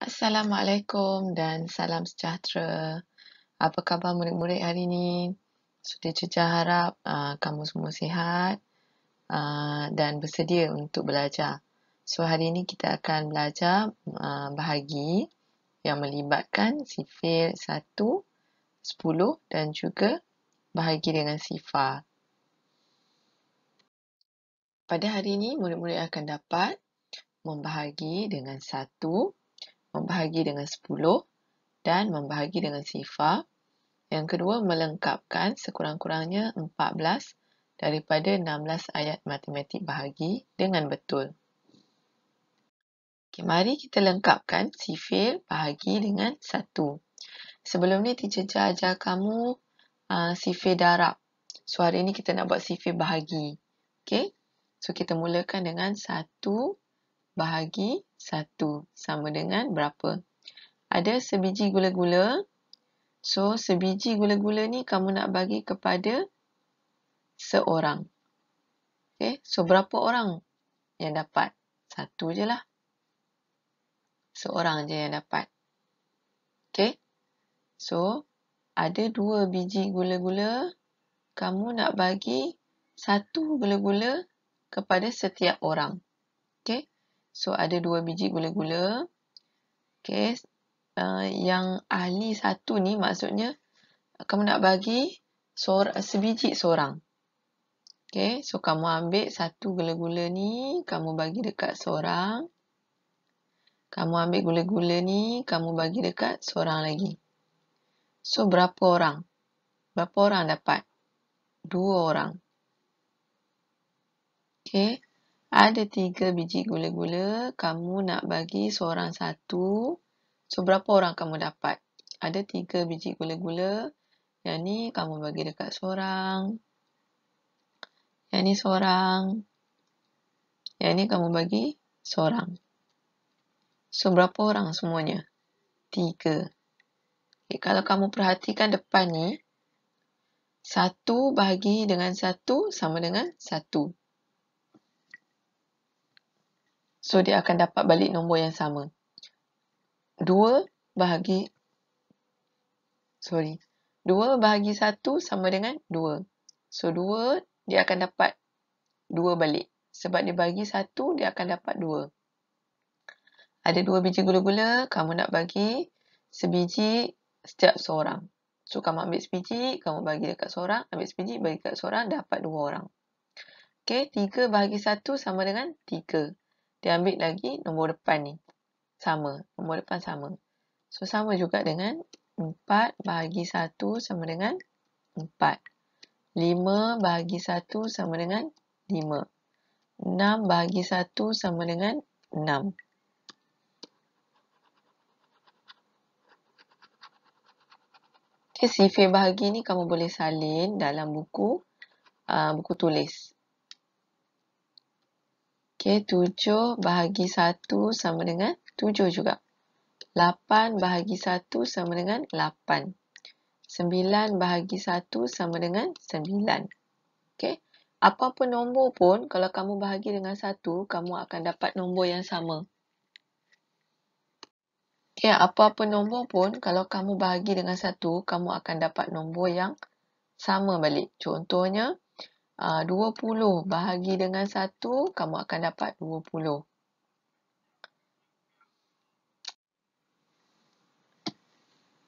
Assalamualaikum dan salam sejahtera. Apa khabar murid-murid hari ini? Sudah Ceca harap kamu semua sihat dan bersedia untuk belajar. So hari ini kita akan belajar bahagi yang melibatkan sifir 1, 10 dan juga bahagi dengan sifar. Pada hari ini murid-murid akan dapat membahagi dengan 1, membahagi dengan 10 dan membahagi dengan sifar. Yang kedua, melengkapkan sekurang-kurangnya 14 daripada 16 ayat matematik bahagi dengan betul. Okay, mari kita lengkapkan sifir bahagi dengan 1. Sebelum ni teacher ajar kamu sifir darab. So hari ni kita nak buat sifir bahagi. Okay? So kita mulakan dengan 1 bahagi 1 sama dengan berapa? Ada sebiji gula-gula. So, sebiji gula-gula ni kamu nak bagi kepada seorang. Okay, so berapa orang yang dapat? Satu je lah. Seorang je yang dapat. Okay, so ada 2 biji gula-gula. Kamu nak bagi 1 gula-gula kepada setiap orang. Okay, so ada 2 biji gula-gula. Okay, yang ahli 1 ni maksudnya kamu nak bagi sebiji seorang. Okay, so kamu ambil 1 gula-gula ni, kamu bagi dekat seorang. Kamu ambil gula-gula ni, kamu bagi dekat seorang lagi. So, berapa orang? Berapa orang dapat? 2 orang. Okay, ada 3 biji gula-gula, kamu nak bagi seorang 1. So, berapa orang kamu dapat? Ada 3 biji gula-gula, yang ni kamu bagi dekat seorang. Yang ni seorang. Yang ni kamu bagi seorang. So, berapa orang semuanya? 3. Okay, kalau kamu perhatikan depan ni, 1 bahagi dengan 1 sama dengan 1. So, dia akan dapat balik nombor yang sama. 2 bahagi 1 sama dengan 2. So, 2 dia akan dapat 2 balik. Sebab dia bagi 1, dia akan dapat 2. Ada 2 biji gula-gula, kamu nak bagi sebiji setiap seorang. So, kamu ambil sebiji, kamu bagi dekat seorang, ambil sebiji, bagi dekat seorang, dapat 2 orang. Okay, 3 bahagi 1 sama dengan 3. Dia ambil lagi nombor depan ni. Sama, nombor depan sama. So, sama juga dengan 4 bahagi 1 sama dengan 4. 5 bahagi 1 sama dengan 5. 6 bahagi 1 sama dengan 6. Okay, sifir bahagi ni kamu boleh salin dalam buku tulis. Okay, 7 bahagi 1 sama dengan 7 juga. 8 bahagi 1 sama dengan 8. 9 bahagi 1 sama dengan 9. Okay, apa-apa nombor pun, kalau kamu bahagi dengan 1, kamu akan dapat nombor yang sama. Okay, apa-apa nombor pun, kalau kamu bahagi dengan 1, kamu akan dapat nombor yang sama balik. Contohnya, 20 bahagi dengan 1, kamu akan dapat 20.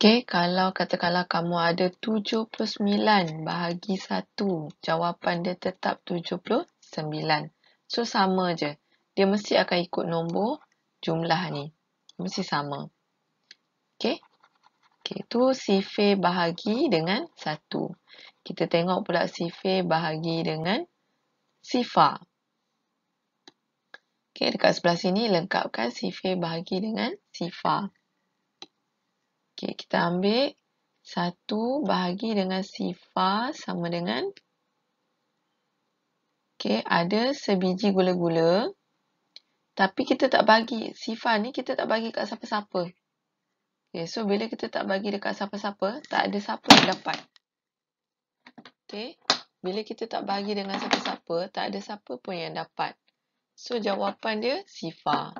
Okay, kalau katakanlah kamu ada 79 bahagi 1, jawapan dia tetap 79. So, sama je. Dia mesti akan ikut nombor jumlah ni. Mesti sama. Okay. Okay, tu sifir bahagi dengan 1. Kita tengok pula sifir bahagi dengan sifar. Okay, dekat sebelah sini lengkapkan sifir bahagi dengan sifar. Okay, kita ambil 1 bahagi dengan sifar sama dengan, okay, ada sebiji gula-gula. Tapi kita tak bagi, sifar ni kita tak bagi kat siapa-siapa. Okay, so bila kita tak bagi dekat siapa-siapa, tak ada siapa yang dapat. Okay, bila kita tak bagi dengan siapa-siapa, tak ada siapa pun yang dapat. So, jawapan dia sifar.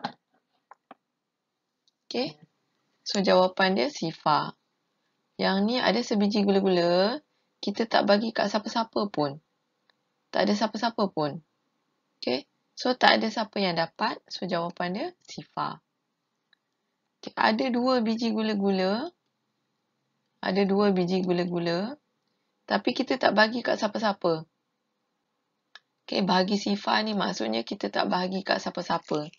Okey. So, jawapan dia sifar. Yang ni ada sebiji gula-gula. Kita tak bagi kat siapa-siapa pun. Tak ada siapa-siapa pun. Okey. So, tak ada siapa yang dapat. So, jawapan dia sifar. Okay. Ada 2 biji gula-gula. Ada 2 biji gula-gula. Tapi kita tak bagi kat siapa-siapa. Okay, bahagi sifar ni maksudnya kita tak bahagi kat siapa-siapa.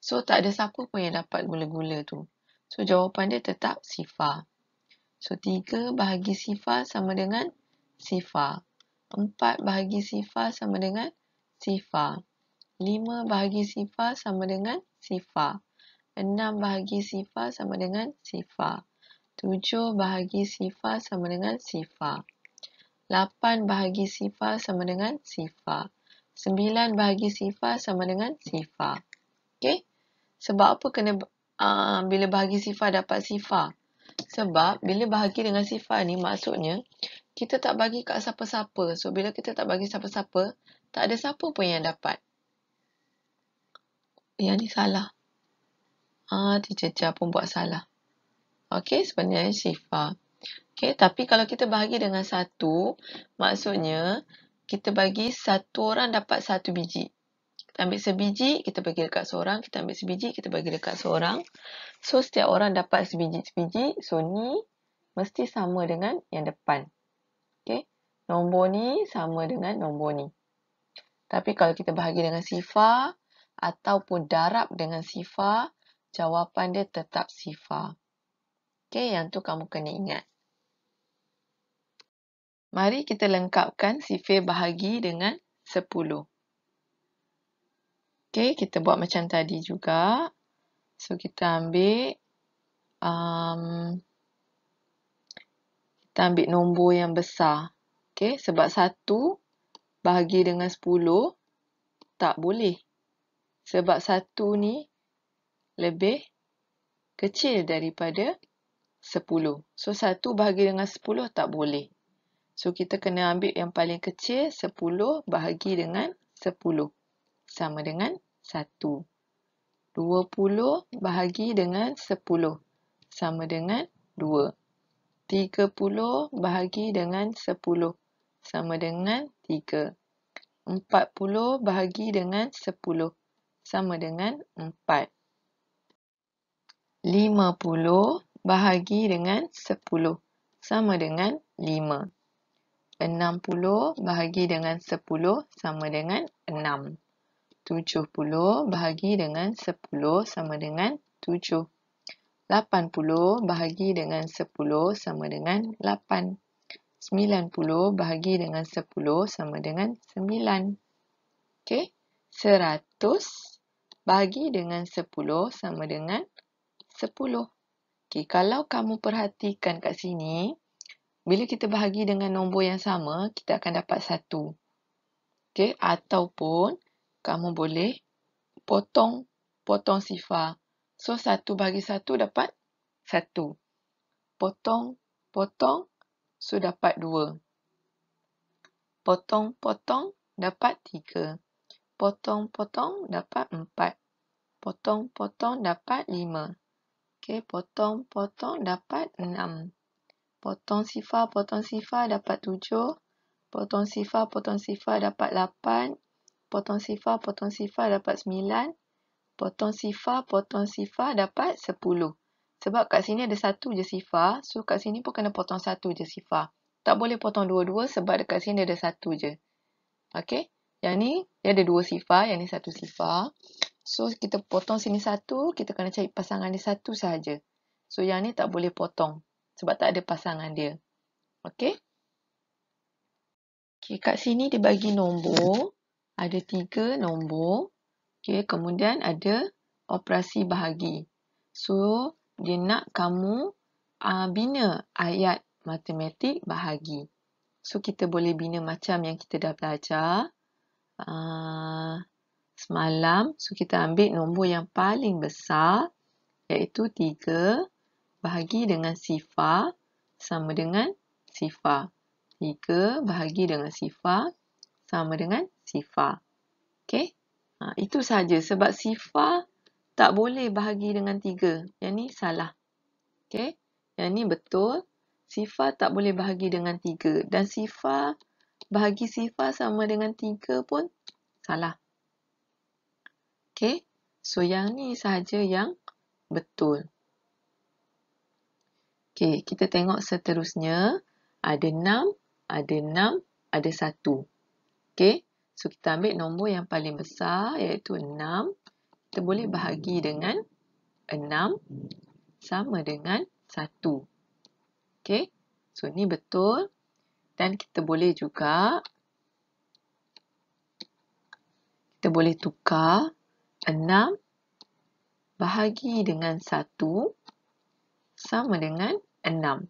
So, tak ada siapa pun yang dapat gula-gula tu. So, jawapan dia tetap sifar. So, 3 bahagi sifar sama dengan sifar. 4 bahagi sifar sama dengan sifar. 5 bahagi sifar sama dengan sifar. 6 bahagi sifar sama dengan sifar. 7 bahagi sifar sama dengan sifar. 8 bahagi sifar sama dengan sifar. 9 bahagi sifar sama dengan sifar. Okey? Sebab apa kena bila bahagi sifar dapat sifar? Sebab bila bahagi dengan sifar ni maksudnya kita tak bagi kat siapa-siapa. So, bila kita tak bagi siapa-siapa, tak ada siapa pun yang dapat. Yang ni salah. Teacher Chia pun buat salah. Okey, sebenarnya sifar. Okey, tapi kalau kita bahagi dengan 1, maksudnya kita bagi satu orang dapat 1 biji. Kita ambil sebiji, kita bagi dekat seorang. Kita ambil sebiji, kita bagi dekat seorang. So, setiap orang dapat sebiji-sebiji. So, ni mesti sama dengan yang depan. Okey, nombor ni sama dengan nombor ni. Tapi kalau kita bahagi dengan sifar ataupun darab dengan sifar, jawapan dia tetap sifar. Okey, yang tu kamu kena ingat. Mari kita lengkapkan sifir bahagi dengan 10. Okey, kita buat macam tadi juga. So, kita ambil nombor yang besar. Okey, sebab 1 bahagi dengan 10 tak boleh. Sebab 1 ni lebih kecil daripada 10. So, 1 bahagi dengan 10 tak boleh. So, kita kena ambil yang paling kecil, 10 bahagi dengan 10. Sama dengan 1. 20 bahagi dengan 10. Sama dengan 2. 30 bahagi dengan 10. Sama dengan 3. 40 bahagi dengan 10. Sama dengan 4. 50 bahagi dengan 10. Sama dengan 5. 60 bahagi dengan 10 sama dengan 6. 70 bahagi dengan 10 sama dengan 7. 80 bahagi dengan 10 sama dengan 8. 90 bahagi dengan 10 sama dengan 9. Okey. 100 bahagi dengan 10 sama dengan 10. Okey, kalau kamu perhatikan kat sini, bila kita bahagi dengan nombor yang sama, kita akan dapat 1. Okey, ataupun kamu boleh potong sifar. So, 1 bahagi 1 dapat 1. Potong, so dapat 2. Potong, dapat 3. Potong, dapat 4. Potong, dapat 5. Okey, potong, dapat 6. Potong sifar dapat 7. Potong sifar dapat 8. Potong sifar dapat 9. Potong sifar dapat 10. Sebab kat sini ada 1 je sifar. So, kat sini pun kena potong 1 je sifar. Tak boleh potong 2-2 sebab dekat sini ada 1 je. Okey. Yang ni, dia ada 2 sifar. Yang ni 1 sifar. So, kita potong sini 1. Kita kena cari pasangan dia 1 sahaja. So, yang ni tak boleh potong. Sebab tak ada pasangan dia. Okey. Okey, kat sini dia bagi nombor. Ada 3 nombor. Okey, kemudian ada operasi bahagi. So, dia nak kamu bina ayat matematik bahagi. So, kita boleh bina macam yang kita dah belajar semalam. So, kita ambil nombor yang paling besar, iaitu 3 bahagi dengan sifar sama dengan sifar. 3 bahagi dengan sifar sama dengan sifar. Okey? Itu saja sebab sifar tak boleh bahagi dengan 3. Yang ni salah. Okey. Yang ni betul. Sifar tak boleh bahagi dengan 3. Dan sifar bahagi sifar sama dengan 3 pun salah. Okey. So, yang ni sahaja yang betul. Okey, kita tengok seterusnya. Ada 6, ada 6, ada 1. Okey. So, kita ambil nombor yang paling besar iaitu 6. Kita boleh bahagi dengan 6 sama dengan 1. Okey. So, ni betul. Dan kita boleh juga, kita boleh tukar 6 bahagi dengan 1 sama dengan 6.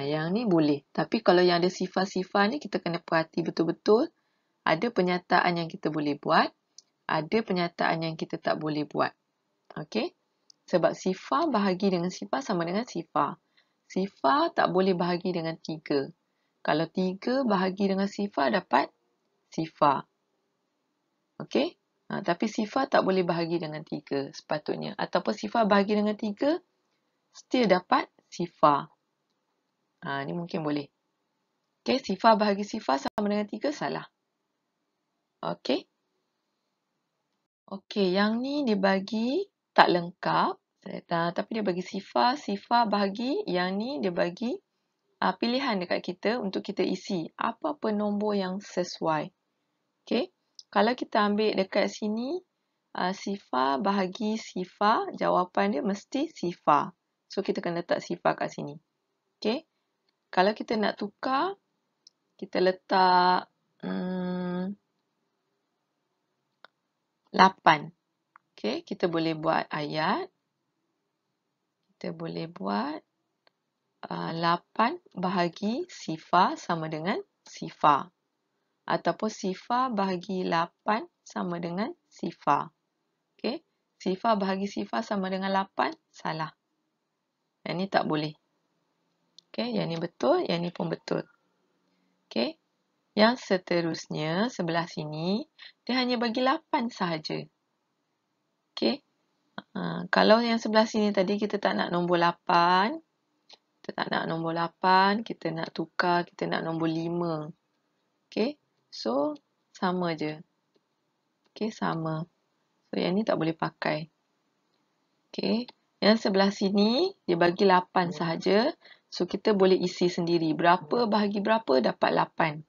Yang ni boleh. Tapi kalau yang ada sifar-sifar ni, kita kena perhati betul-betul. Ada penyataan yang kita boleh buat. Ada penyataan yang kita tak boleh buat. Okey? Sebab sifar bahagi dengan sifar sama dengan sifar. Sifar tak boleh bahagi dengan 3. Kalau 3 bahagi dengan sifar, dapat sifar. Okey? Tapi sifar tak boleh bahagi dengan 3 sepatutnya. Ataupun sifar bahagi dengan 3, still dapat sifar. Ni mungkin boleh. Okey, sifar bahagi sifar sama dengan 3, salah. Okey? Okey, yang ni dia bagi tak lengkap. Tapi dia bagi sifar bahagi. Yang ni dia bagi pilihan dekat kita untuk kita isi apa-apa nombor yang sesuai. Okey? Kalau kita ambil dekat sini, sifar bahagi sifar, jawapan dia mesti sifar. So, kita kena letak sifar kat sini. Okey? Kalau kita nak tukar, kita letak 8. Okey, kita boleh buat ayat. Kita boleh buat 8 bahagi sifar sama dengan sifar. Ataupun sifar bahagi 8 sama dengan sifar. Okey, sifar bahagi sifar sama dengan 8, salah. Yang ni tak boleh. Okey, yang ni betul, yang ni pun betul. Okey, yang seterusnya sebelah sini, dia hanya bagi 8 sahaja. Okey. Kalau yang sebelah sini tadi kita tak nak nombor 8. Kita tak nak nombor 8. Kita nak tukar. Kita nak nombor 5. Okey. So, sama je. Okey, sama. So, yang ni tak boleh pakai. Okey. Yang sebelah sini, dia bagi 8 sahaja. So, kita boleh isi sendiri. Berapa bahagi berapa dapat 8.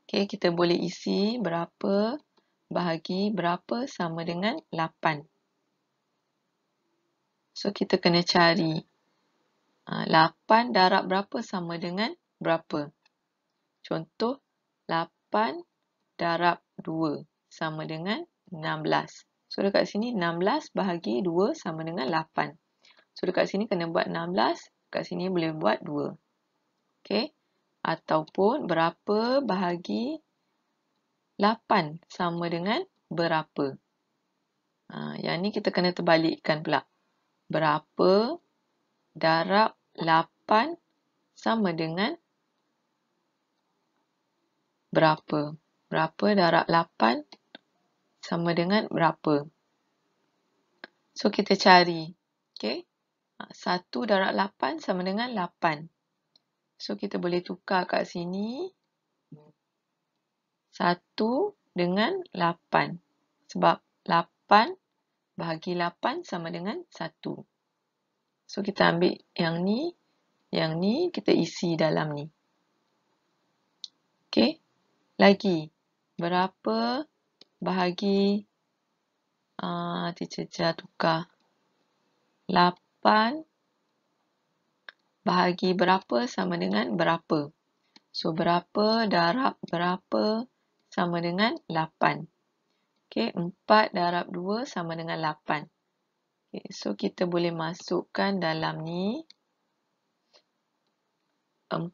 Okey, kita boleh isi berapa bahagi berapa sama dengan 8. So, kita kena cari 8 darab berapa sama dengan berapa. Contoh, 8 darab 2 sama dengan 16. So, dekat sini 16 bahagi 2 sama dengan 8. So, dekat sini kena buat 16. Dekat sini boleh buat 2. Okey. Ataupun berapa bahagi 8 sama dengan berapa. Yang ni kita kena terbalikkan pula. Berapa darab 8 sama dengan berapa. Berapa darab 8 sama dengan berapa. So, kita cari. Okey. 1 darab 8 sama dengan 8. So, kita boleh tukar kat sini. 1 dengan 8. Sebab 8 bahagi 8 sama dengan 1. So, kita ambil yang ni. Yang ni kita isi dalam ni. Okey. Lagi. Berapa bahagi teacher tukar. 8 bahagi berapa sama dengan berapa. So, berapa darab berapa sama dengan 8. Okey, 4 darab 2 sama dengan 8. Okay, so, kita boleh masukkan dalam ni 4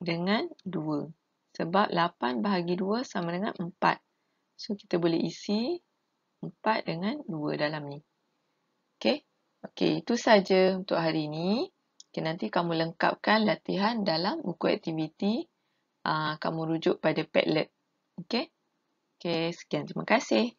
dengan 2. Sebab 8 bahagi 2 sama dengan 4. So, kita boleh isi 4 dengan 2 dalam ni. Okey. Okey, itu saja untuk hari ini. Okay, nanti kamu lengkapkan latihan dalam buku aktiviti. Kamu rujuk pada Padlet. Okey. Okey, sekian. Terima kasih.